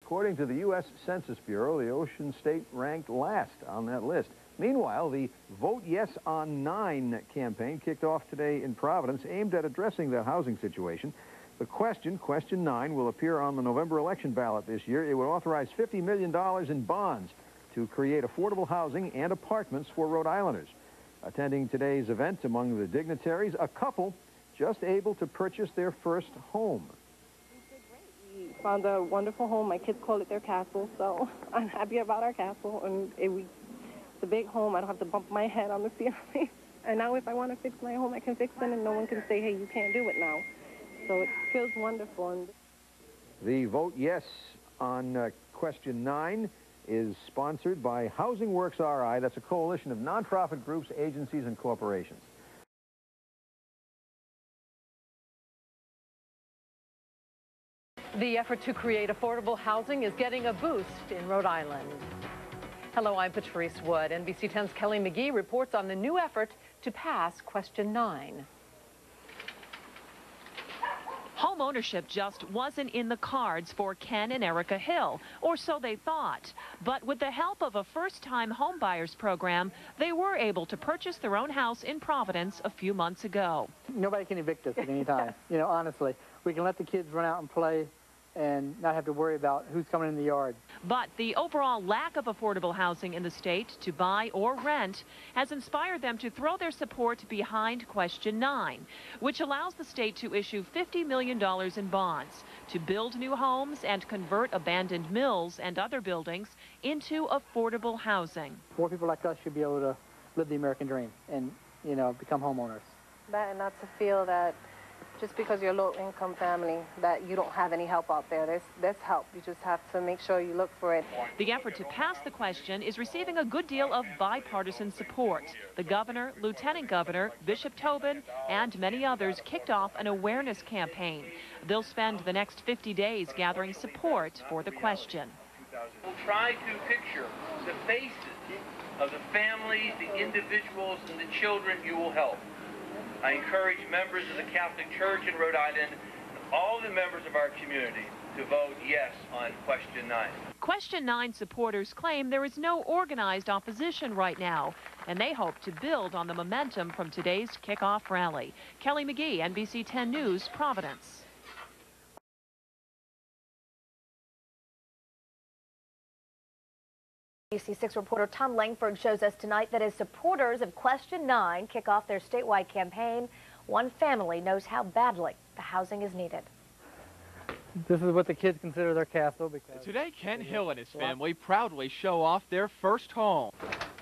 According to the U.S. Census Bureau, the Ocean State ranked last on that list. Meanwhile, the Vote Yes on 9 campaign kicked off today in Providence, aimed at addressing the housing situation. The question 9, will appear on the November election ballot this year. It would authorize $50 million in bonds to create affordable housing and apartments for Rhode Islanders. Attending today's event among the dignitaries, a couple just able to purchase their first home. We found a wonderful home. My kids call it their castle, so I'm happy about our castle. And it's a big home. I don't have to bump my head on the ceiling. And now if I want to fix my home, I can fix it, and no one can say, hey, you can't do it now. So it feels wonderful. And the Vote Yes on question 9 is sponsored by Housing Works RI. That's a coalition of nonprofit groups, agencies, and corporations. The effort to create affordable housing is getting a boost in Rhode Island. Hello, I'm Patrice Wood. NBC 10's Kelly McGee reports on the new effort to pass question 9. Home ownership just wasn't in the cards for Ken and Erica Hill, or so they thought. But with the help of a first-time home buyers program, they were able to purchase their own house in Providence a few months ago. Nobody can evict us at any time, you know, honestly. We can let the kids run out and play and not have to worry about who's coming in the yard. But the overall lack of affordable housing in the state to buy or rent has inspired them to throw their support behind question 9, which allows the state to issue $50 million in bonds to build new homes and convert abandoned mills and other buildings into affordable housing. More people like us should be able to live the American dream and, you know, become homeowners. that, and not to feel that just because you're a low-income family that you don't have any help out there. There's help. You just have to make sure you look for it. The effort to pass the question is receiving a good deal of bipartisan support. The governor, lieutenant governor, Bishop Tobin, and many others kicked off an awareness campaign. They'll spend the next 50 days gathering support for the question. We'll try to picture the faces of the families, the individuals, and the children you will help. I encourage members of the Catholic Church in Rhode Island and all the members of our community to vote yes on question 9. Question 9 supporters claim there is no organized opposition right now, and they hope to build on the momentum from today's kickoff rally. Kelly McGee, NBC 10 News, Providence. ABC6 reporter Tom Langford shows us tonight that as supporters of Question 9 kick off their statewide campaign, one family knows how badly the housing is needed. This is what the kids consider their castle. Because today, Ken Hill and his family proudly show off their first home.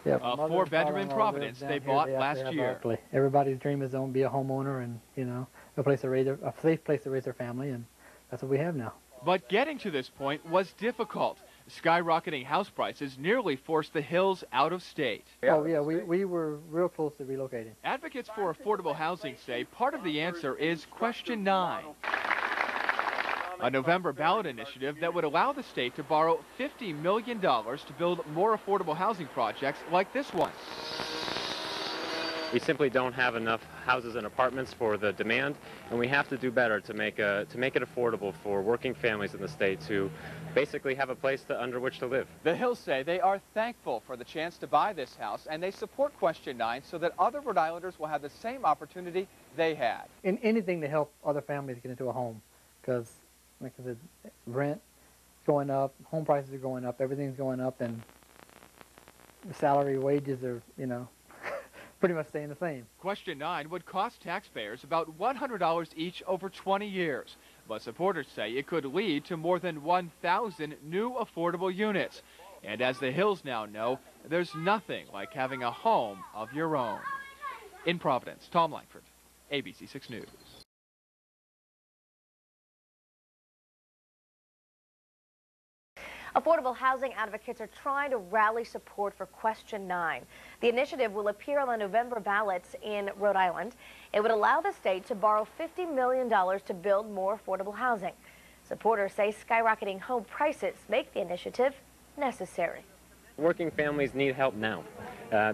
Yep, a 4-bedroom in Providence they bought last year. Everybody's dream is to be a homeowner and, you know, a safe place to raise their family, and that's what we have now. But getting to this point was difficult. Skyrocketing house prices nearly forced the Hills out of state. Oh, yeah, we were real close to relocating. Advocates for affordable housing say part of the answer is Question 9, a November ballot initiative that would allow the state to borrow $50 million to build more affordable housing projects like this one. We simply don't have enough houses and apartments for the demand, and we have to do better to make it affordable for working families in the state to basically have a place under which to live. The Hills say they are thankful for the chance to buy this house, and they support Question 9 so that other Rhode Islanders will have the same opportunity they had. And anything to help other families get into a home, because, like I said, rent is going up, home prices are going up, everything's going up, and the salary, wages are, you know, pretty much staying the same. Question 9 would cost taxpayers about $100 each over 20 years. But supporters say it could lead to more than 1,000 new affordable units. And as the Hills now know, there's nothing like having a home of your own. In Providence, Tom Langford, ABC 6 News. Affordable housing advocates are trying to rally support for Question 9. The initiative will appear on the November ballots in Rhode Island. It would allow the state to borrow $50 million to build more affordable housing. Supporters say skyrocketing home prices make the initiative necessary. Working families need help now.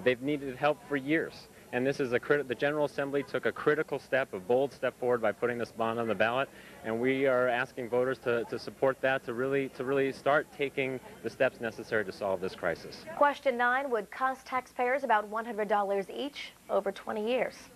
They've needed help for years. And this is the General Assembly took a critical step, a bold step forward by putting this bond on the ballot, and we are asking voters to support that, to really start taking the steps necessary to solve this crisis. Question 9 would cost taxpayers about $100 each over 20 years.